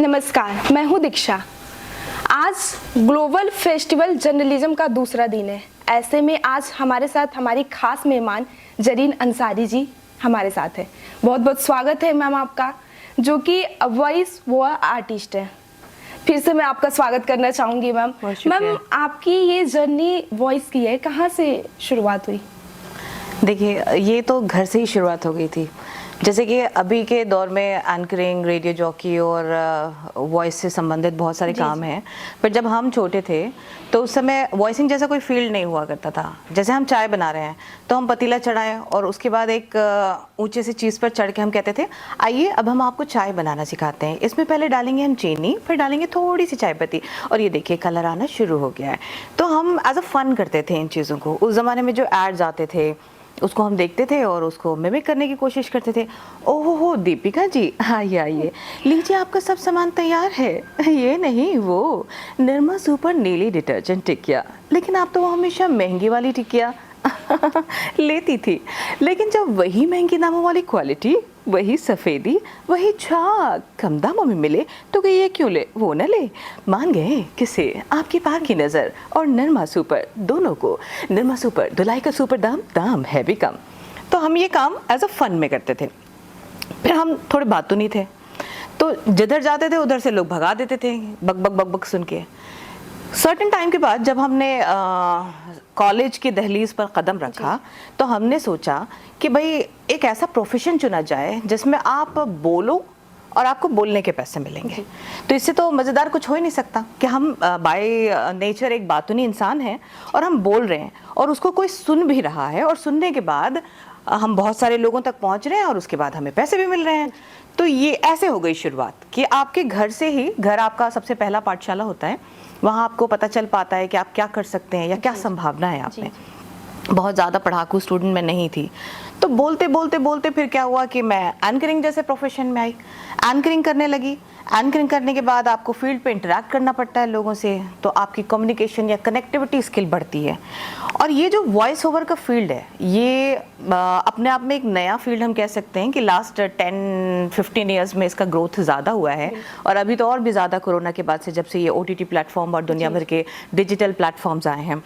नमस्कार, मैं हूं दीक्षा। आज ग्लोबल फेस्टिवल जर्नलिज्म का दूसरा दिन है। ऐसे में आज हमारे साथ हमारी खास मेहमान जरीन अंसारी जी हमारे साथ है। बहुत बहुत स्वागत है मैम आपका, जो कि वॉइस वो आर्टिस्ट है। फिर से मैं आपका स्वागत करना चाहूँगी मैम। मैम, आपकी ये जर्नी वॉइस की है, कहाँ से शुरुआत हुई? देखिए, ये तो घर से ही शुरुआत हो गई थी। जैसे कि अभी के दौर में एंकरिंग, रेडियो जॉकी और वॉइस से संबंधित बहुत सारे काम हैं, पर जब हम छोटे थे तो उस समय वॉइसिंग जैसा कोई फील्ड नहीं हुआ करता था। जैसे हम चाय बना रहे हैं तो हम पतीला चढ़ाएं और उसके बाद एक ऊंचे से चीज़ पर चढ़ के हम कहते थे, आइए अब हम आपको चाय बनाना सिखाते हैं। इसमें पहले डालेंगे हम चीनी, फिर डालेंगे थोड़ी सी चाय पत्ती, और ये देखिए कलर आना शुरू हो गया है। तो हम एज अ फन करते थे इन चीज़ों को। उस ज़माने में जो एड्स आते थे उसको हम देखते थे और उसको मिमिक करने की कोशिश करते थे। ओहो हो दीपिका जी, आइए आइए, लीजिए आपका सब सामान तैयार है। ये नहीं, वो निर्मा सुपर नीली डिटर्जेंट टिकिया। लेकिन आप तो हमेशा महंगी वाली टिकिया लेती थी। लेकिन जब वही महंगी दामों वाली क्वालिटी, वही सफ़ेदी, वही झाग कम दामों में मिले तो ये क्यों ले, वो न ले। मान गए किसे? आपकी पार की नज़र और निर्मा सुपर, दोनों को। निर्मा सुपर, धुलाई का सुपर दाम है भी कम। तो हम ये काम एज अ फन में करते थे। फिर हम थोड़े बातूनी थे, तो जिधर जाते थे उधर से लोग भगा देते थे बक बक बक बक सुन के। सर्टेन टाइम के बाद जब हमने कॉलेज की दहलीज पर कदम रखा तो हमने सोचा कि भाई एक ऐसा प्रोफेशन चुना जाए जिसमें आप बोलो और आपको बोलने के पैसे मिलेंगे। तो इससे तो मज़ेदार कुछ हो ही नहीं सकता कि हम बाय नेचर एक बातूनी इंसान हैं और हम बोल रहे हैं और उसको कोई सुन भी रहा है, और सुनने के बाद हम बहुत सारे लोगों तक पहुंच रहे हैं और उसके बाद हमें पैसे भी मिल रहे हैं। तो ये ऐसे हो गई शुरुआत कि आपके घर से ही, घर आपका सबसे पहला पाठशाला होता है, वहाँ आपको पता चल पाता है कि आप क्या कर सकते हैं या क्या संभावना है आप में। बहुत ज़्यादा पढ़ाकू स्टूडेंट मैं नहीं थी, तो बोलते बोलते बोलते फिर क्या हुआ कि मैं एंकरिंग जैसे प्रोफेशन में आई। एंकरिंग करने लगी। एंकरिंग करने के बाद आपको फील्ड पे इंटरेक्ट करना पड़ता है लोगों से, तो आपकी कम्युनिकेशन या कनेक्टिविटी स्किल बढ़ती है। और ये जो वॉइस ओवर का फील्ड है, ये अपने आप में एक नया फील्ड हम कह सकते हैं कि लास्ट 10-15 ईयर्स में इसका ग्रोथ ज़्यादा हुआ है। और अभी तो और भी ज़्यादा कोरोना के बाद से, जब से ये OTT प्लेटफॉर्म और दुनिया भर के डिजिटल प्लेटफॉर्म्स आए हैं,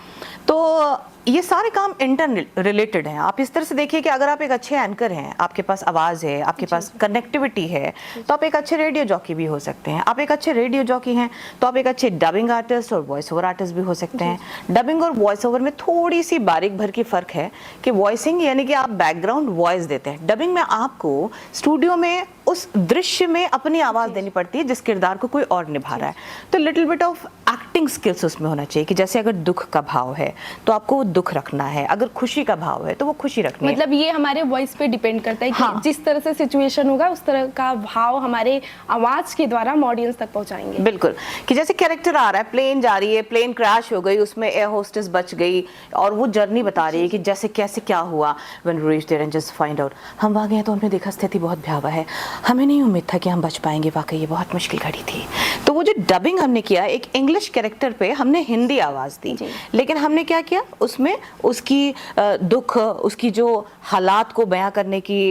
तो ये सारे काम इंटर रिलेटेड हैं। आप इस तरह से देखिए कि अगर आप एक अच्छे एंकर हैं, आपके पास आवाज़ है, आपके पास कनेक्टिविटी है, तो आप एक अच्छे रेडियो जॉकी भी हो सकते हैं। आप एक अच्छे रेडियो जॉकी हैं तो आप एक अच्छे डबिंग आर्टिस्ट और वॉइस ओवर आर्टिस्ट भी हो सकते हैं। डबिंग और वॉइस ओवर में थोड़ी सी बारीक भर की फ़र्क है कि वॉइसिंग यानी कि आप बैकग्राउंड वॉइस देते हैं। डबिंग में आपको स्टूडियो में उस दृश्य में अपनी आवाज़ देनी पड़ती है जिस किरदार को कोई और निभा रहा है। तो little bit of acting skills उसमें होना चाहिए कि जैसे अगर दुख का भाव है तो आपको दुख रखना है, अगर खुशी का भाव है तो वो खुशी रखनी है। मतलब ये हमारे वॉइस पे डिपेंड करता है कि जिस तरह से सिचुएशन होगा उस तरह का भाव हमारे आवाज के द्वारा हम ऑडियंस तक पहुंचाएंगे। बिल्कुल, कि जैसे कैरेक्टर आ रहा है, प्लेन जा रही है, प्लेन क्रैश हो गई, उसमें एयर होस्टेस बच गई और वो जर्नी बता रही है कि जैसे कैसे क्या हुआ। When we reached there and just find out, हम वहाँ गए तो हमने देखा स्थिति बहुत भयावह है, हमें नहीं उम्मीद था कि हम बच पाएंगे, वाकई ये बहुत मुश्किल घड़ी थी। तो वो जो डबिंग हमने किया, एक इंग्लिश कैरेक्टर पे हमने हिंदी आवाज़ दी, लेकिन हमने क्या किया, उसमें उसकी दुख, उसकी जो हालात को बयां करने की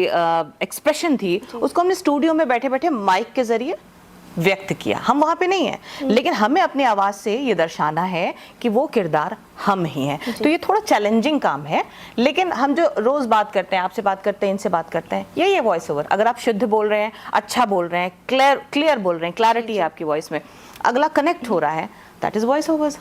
एक्सप्रेशन थी, उसको हमने स्टूडियो में बैठे बैठे माइक के जरिए व्यक्त किया। हम वहाँ पे नहीं हैं, लेकिन हमें अपनी आवाज़ से ये दर्शाना है कि वो किरदार हम ही हैं। तो ये थोड़ा चैलेंजिंग काम है, लेकिन हम जो रोज़ बात करते हैं, आपसे बात करते हैं, इनसे बात करते हैं, यही है वॉइस ओवर। अगर आप शुद्ध बोल रहे हैं, अच्छा बोल रहे हैं, क्लियर बोल रहे हैं, क्लैरिटी है आपकी वॉइस में, अगला कनेक्ट हो रहा है, दैट इज़ वॉइस ओवर्स।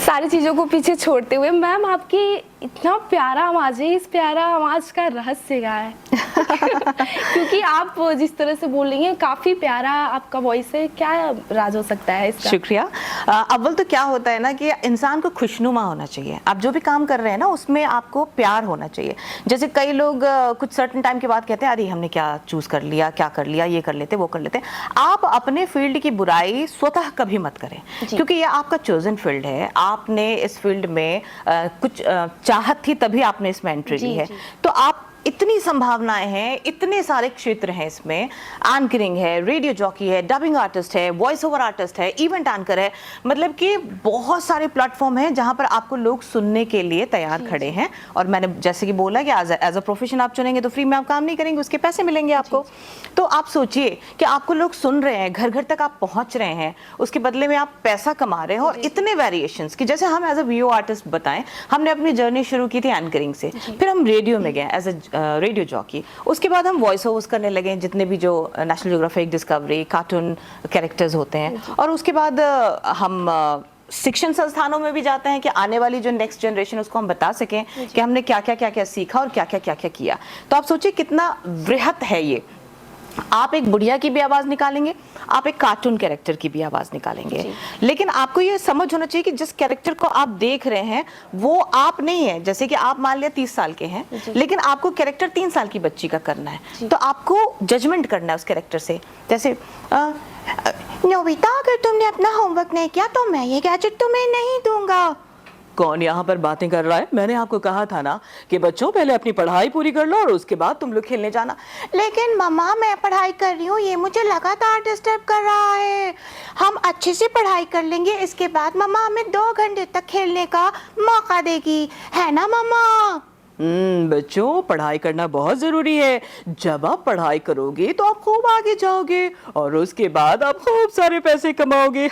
सारी चीज़ों को पीछे छोड़ते हुए मैम, आपकी इतना प्यारा आवाज़ है, इस प्यारा आवाज़ का रहस्य क्या है? क्योंकि आप जिस तरह से बोल रही हैं, काफ़ी प्यारा आपका वॉइस है, क्या राज हो सकता है इसका? शुक्रिया। अव्वल तो क्या होता है ना कि इंसान को खुशनुमा होना चाहिए। आप जो भी काम कर रहे हैं ना, उसमें आपको प्यार होना चाहिए। जैसे कई लोग कुछ सर्टेन टाइम के बाद कहते हैं, अरे हमने क्या चूज़ कर लिया, क्या कर लिया, ये कर लेते, वो कर लेते। आप अपने फील्ड की बुराई स्वतः कभी मत करें, क्योंकि ये आपका चोजन फील्ड है। आपने इस फील्ड में कुछ चाहत थी तभी आपने इसमें एंट्री ली है, तो आप इतनी संभावनाएं हैं, इतने सारे क्षेत्र हैं इसमें। एंकरिंग है, रेडियो जॉकी है, डबिंग आर्टिस्ट है, वॉइस ओवर आर्टिस्ट है, इवेंट एंकर है, मतलब कि बहुत सारे प्लेटफॉर्म हैं जहां पर आपको लोग सुनने के लिए तैयार खड़े हैं। और मैंने जैसे कि बोला कि एज अ प्रोफेशन आप चुनेंगे तो फ्री में आप काम नहीं करेंगे, उसके पैसे मिलेंगे आपको। तो आप सोचिए कि आपको लोग सुन रहे हैं, घर घर तक आप पहुंच रहे हैं, उसके बदले में आप पैसा कमा रहे हो। और इतने वेरिएशंस कि जैसे हम एज अ वीओ आर्टिस्ट बताएं, हमने अपनी जर्नी शुरू की थी एंकरिंग से, फिर हम रेडियो में गए एज अ रेडियो जॉकी, उसके बाद हम वॉइस ओवर्स करने लगे, जितने भी जो national geographic, discovery, cartoon characters होते हैं। और उसके बाद हम शिक्षण संस्थानों में भी जाते हैं कि आने वाली जो नेक्स्ट जनरेशन उसको हम बता सकें कि हमने क्या क्या सीखा और क्या क्या किया। तो आप सोचिए कितना वृहत है ये। आप एक बुढ़िया की भी आवाज निकालेंगे, आप एक कार्टून कैरेक्टर की भी आवाज निकालेंगे, लेकिन आपको ये समझ होना चाहिए कि जिस कैरेक्टर को आप देख रहे हैं वो आप नहीं है। जैसे कि आप मान लिया 30 साल के हैं, लेकिन आपको कैरेक्टर 3 साल की बच्ची का करना है, तो आपको जजमेंट करना है उस कैरेक्टर से। जैसे नोबिता, अगर तुमने अपना होमवर्क नहीं किया तो मैं ये गैजेट तुम्हें नहीं दूंगा। कौन यहाँ पर बातें कर रहा है? मैंने आपको कहा था ना कि बच्चों पहले अपनी पढ़ाई पूरी कर लो और उसके बाद तुम लोग खेलने जाना। लेकिन मम्मा मैं पढ़ाई कर रही हूँ, ये मुझे लगातार डिस्टर्ब कर रहा है। हम अच्छे से पढ़ाई कर लेंगे, इसके बाद मम्मा हमें 2 घंटे तक खेलने का मौका देगी, है ना मम्मा? बच्चों पढ़ाई करना बहुत जरूरी है। जब आप पढ़ाई करोगे तो आप खूब आगे जाओगे और उसके बाद आप खूब सारे पैसे कमाओगे।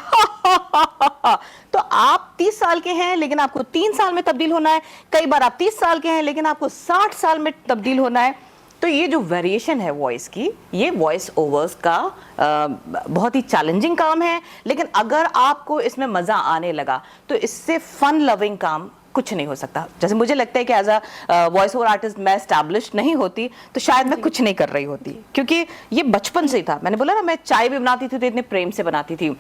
तो आप 30 साल के हैं लेकिन आपको 3 साल में तब्दील होना है। कई बार आप 30 साल के हैं लेकिन आपको 60 साल में तब्दील होना है। तो ये जो वेरिएशन है वॉइस की, ये वॉइस ओवर्स का बहुत ही चैलेंजिंग काम है, लेकिन अगर आपको इसमें मजा आने लगा तो इससे फन लविंग काम कुछ नहीं हो सकता। जैसे मुझे लगता है कि as a voice over artist मैं एस्टैब्लिश्ड नहीं होती तो शायद मैं कुछ नहीं कर रही होती, क्योंकि ये बचपन से ही था। मैंने बोला ना, मैं चाय भी बनाती थी तो इतने प्रेम से बनाती थी।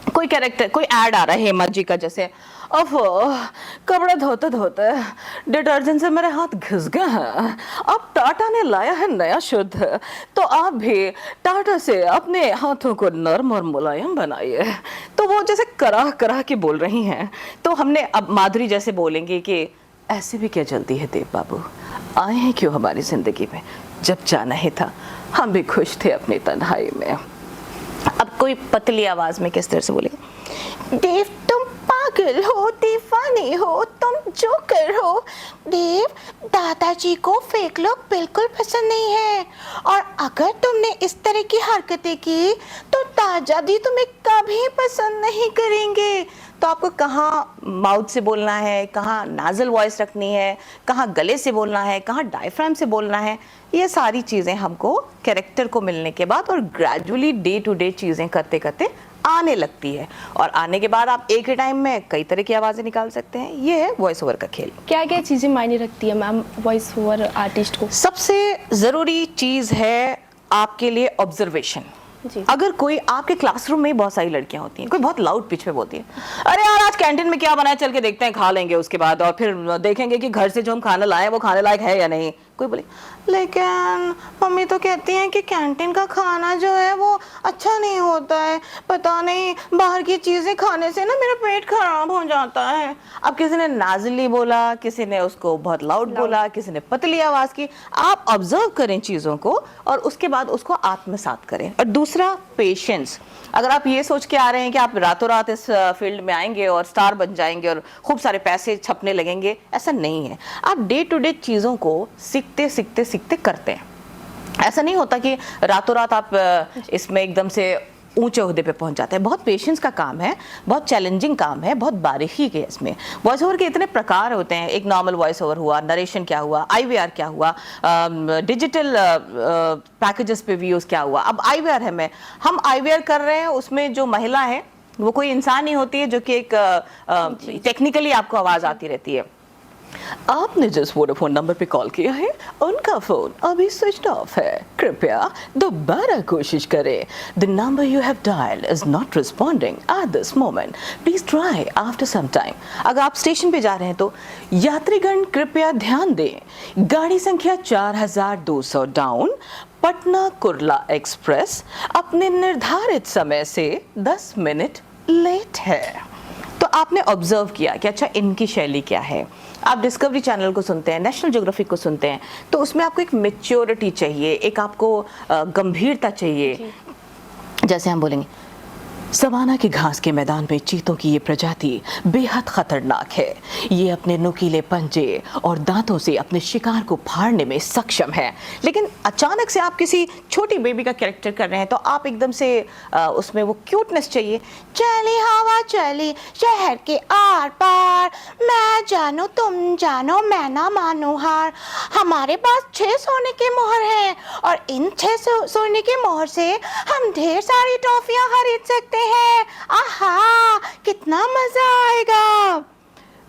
कोई कैरेक्टर, कोई ऐड आ रहा है हेमा जी का, जैसे कपड़े धोते धोते डिटर्जेंट से मेरे हाथ घिस गए हैं, अब टाटा ने लाया है नया शुद्ध, तो आप भी टाटा से अपने हाथों को नर्म और मुलायम बनाइए। तो वो जैसे कराह कराह के बोल रही हैं, तो हमने अब माधुरी जैसे बोलेंगे कि ऐसे भी क्या जल्दी है देव बाबू, आए हैं क्यों हमारी जिंदगी में, जब जाना ही था हम भी खुश थे अपनी तन्हाई में। अब कोई पतली आवाज में किस तरह से बोलेगा, देव तुम पागल हो, दीवानी हो, तुम जोकर हो। देव, दादाजी को फेक लोग बिल्कुल पसंद नहीं है, और अगर तुमने इस तरह की हरकतें की तो दादाजी तुम्हें कभी पसंद नहीं करेंगे। तो आपको कहाँ माउथ से बोलना है, कहाँ नाजल वॉइस रखनी है, कहाँ गले से बोलना है, कहाँ डायफ्राम से बोलना है, ये सारी चीज़ें हमको कैरेक्टर को मिलने के बाद और ग्रेजुअली डे टू डे चीज़ें करते करते आने लगती है। और आने के बाद आप एक ही टाइम में कई तरह की आवाज़ें निकाल सकते हैं। ये है वॉइस ओवर का खेल। क्या क्या चीज़ें मायने रखती है मैम वॉइस ओवर आर्टिस्ट को? सबसे ज़रूरी चीज़ है आपके लिए ऑब्जर्वेशन। अगर कोई आपके क्लासरूम में बहुत सारी लड़कियां होती हैं, कोई बहुत लाउड पिच में बोलती है, अरे यार आज कैंटीन में क्या बनाया, चल के देखते हैं, खा लेंगे उसके बाद, और फिर देखेंगे कि घर से जो हम खाना लाए वो खाने लायक है या नहीं। कोई बोले लेकिन मम्मी तो कहती हैं कि कैंटीन का खाना जो है वो अच्छा नहीं होता है, पता नहीं बाहर की चीज़ें खाने से ना मेरा पेट खराब हो जाता है। अब किसी ने नाजली बोला, किसी ने उसको बहुत लाउड बोला, किसी ने पतली आवाज़ की। आप ऑब्जर्व करें चीज़ों को और उसके बाद उसको आत्मसात करें। और दूसरा, पेशेंस। अगर आप ये सोच के आ रहे हैं कि आप रातों रात इस फील्ड में आएंगे और स्टार बन जाएंगे और खूब सारे पैसे छपने लगेंगे, ऐसा नहीं है। आप डे टू डे चीज़ों को सीखते सीखते सीखते करते हैं। ऐसा नहीं होता कि रातों रात आप इसमें एकदम से ऊंचे ओहदे पे पहुंच जाते हैं। बहुत पेशेंस का काम है, बहुत चैलेंजिंग काम है, बहुत बारीकी के इसमें। वॉइस ओवर के इतने प्रकार होते हैं। एक नॉर्मल वॉइस ओवर हुआ, नरेशन क्या हुआ, IVR क्या हुआ, डिजिटल पैकेजेस पे व्यूज क्या हुआ। अब IVR है, हम IVR कर रहे हैं, उसमें जो महिला है वो कोई इंसान नहीं होती है, जो कि एक टेक्निकली आपको आवाज आती रहती है। आपने जिस वोडाफोन नंबर पे कॉल किया है उनका फोन अभी स्विच ऑफ है, कृपया दोबारा कोशिश करें। The number you have dialled is not responding at this moment, please try after some time. अगर आप स्टेशन पे जा रहे हैं तो यात्रीगण कृपया ध्यान दें, गाड़ी संख्या 4200 डाउन पटना कुर्ला एक्सप्रेस अपने निर्धारित समय से 10 मिनट लेट है। तो आपने ऑब्जर्व किया कि अच्छा इनकी शैली क्या है, आप डिस्कवरी चैनल को सुनते हैं, नेशनल ज्योग्राफिक को सुनते हैं, तो उसमें आपको एक मैच्योरिटी चाहिए, एक आपको गंभीरता चाहिए। जैसे हम बोलेंगे सवाना के घास के मैदान में चीतों की ये प्रजाति बेहद खतरनाक है। ये अपने नुकीले पंजे और दांतों से अपने शिकार को फाड़ने में सक्षम है। लेकिन अचानक से आप किसी छोटी बेबी का कैरेक्टर कर रहे हैं तो आप एकदम से उसमें वो क्यूटनेस चाहिए। चली हवा चली शहर के आर पार, मैं जानू तुम जानो मैं ना मानू हार। हमारे पास 6 सोने के मोहर हैं और इन 6 सोने के मोहर से हम ढेर सारी टॉफियां खरीद सकते हैं। आहा, कितना मजा आएगा।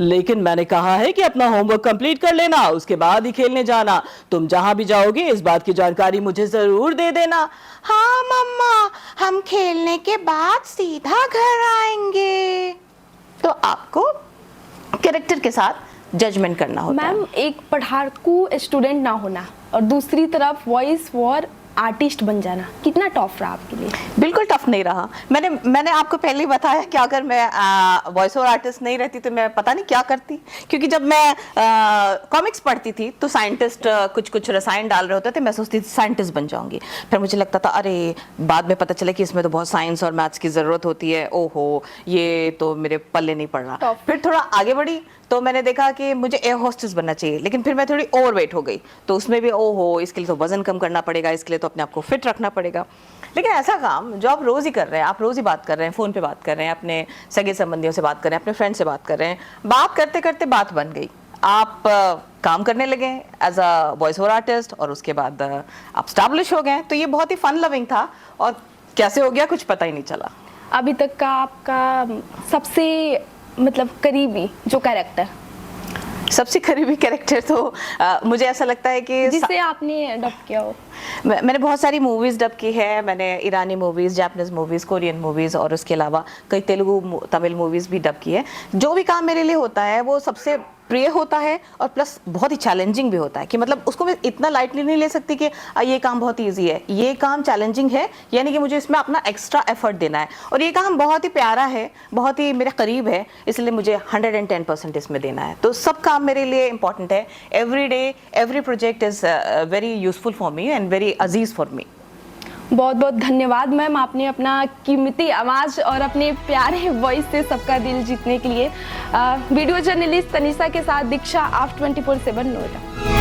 लेकिन मैंने कहा है कि अपना होमवर्क कंप्लीट कर लेना, उसके बाद ही खेलने जाना। तुम जहां भी जाओगे इस बात की जानकारी मुझे जरूर दे देना। हाँ मम्मा, हम खेलने के बाद सीधा घर आएंगे। तो आपको कैरेक्टर के साथ जजमेंट करना होता है। मैम, एक पढ़ाकू स्टूडेंट ना होना और दूसरी तरफ वॉइस फॉर आर्टिस्ट बन जाना कितना टफ रहा आपके लिए? बिल्कुल टफ नहीं रहा। मैंने आपको पहले ही बताया कि अगर मैं वॉइस ओवर आर्टिस्ट नहीं रहती तो मैं पता नहीं क्या करती। क्योंकि जब मैं कॉमिक्स पढ़ती थी तो साइंटिस्ट कुछ रसायन डाल रहे होते थे, मैं सोचती थी साइंटिस्ट बन जाऊंगी। फिर मुझे लगता था अरे, बाद में पता चला कि इसमें तो बहुत साइंस और मैथ्स की ज़रूरत होती है। ओहो, ये तो मेरे पल्ले नहीं पड़ रहा। फिर थोड़ा आगे बढ़ी तो मैंने देखा कि मुझे एयर होस्टेस बनना चाहिए। लेकिन फिर मैं थोड़ी ओवरवेट हो गई तो उसमें भी ओहो, इसके लिए तो वजन कम करना पड़ेगा, इसके लिए तो अपने आप को फिट रखना पड़ेगा। लेकिन ऐसा काम जो आप रोज़ ही कर रहे हैं, आप रोज़ ही बात कर रहे हैं, फ़ोन पे बात कर रहे हैं, अपने सगे संबंधियों से बात कर रहे हैं, अपने फ्रेंड से बात कर रहे हैं, बात करते करते बात बन गई। आप काम करने लगे as a voice over artist और उसके बाद आप स्टैब्लिश हो गए। तो ये बहुत ही फन लविंग था और कैसे हो गया कुछ पता ही नहीं चला। अभी तक का आपका सबसे मतलब करीबी जो कैरेक्टर? सबसे करीबी कैरेक्टर तो मुझे ऐसा लगता है कि जिसे आपने डब किया हो। मैंने बहुत सारी मूवीज़ डब की है। मैंने ईरानी movies, Japanese movies, Korean movies और उसके अलावा कई तेलुगु तमिल मूवीज़ भी डब की है। जो भी काम मेरे लिए होता है वो सबसे प्रिय होता है और प्लस बहुत ही चैलेंजिंग भी होता है कि मतलब उसको मैं इतना लाइटली नहीं ले सकती कि ये काम बहुत ईजी है। ये काम चैलेंजिंग है, यानी कि मुझे इसमें अपना एक्स्ट्रा एफर्ट देना है और ये काम बहुत ही प्यारा है, बहुत ही मेरे करीब है, इसलिए मुझे 110% इसमें देना है। तो सब काम मेरे लिए इंपॉर्टेंट है। Every day every project is very useful for me and very Aziz for me. बहुत बहुत धन्यवाद मैम, आपने अपना कीमती आवाज़ और अपने प्यारे वॉइस से सबका दिल जीतने के लिए। वीडियो जर्नलिस्ट तनिषा के साथ दीक्षा, AFT 24/7 नोएडा।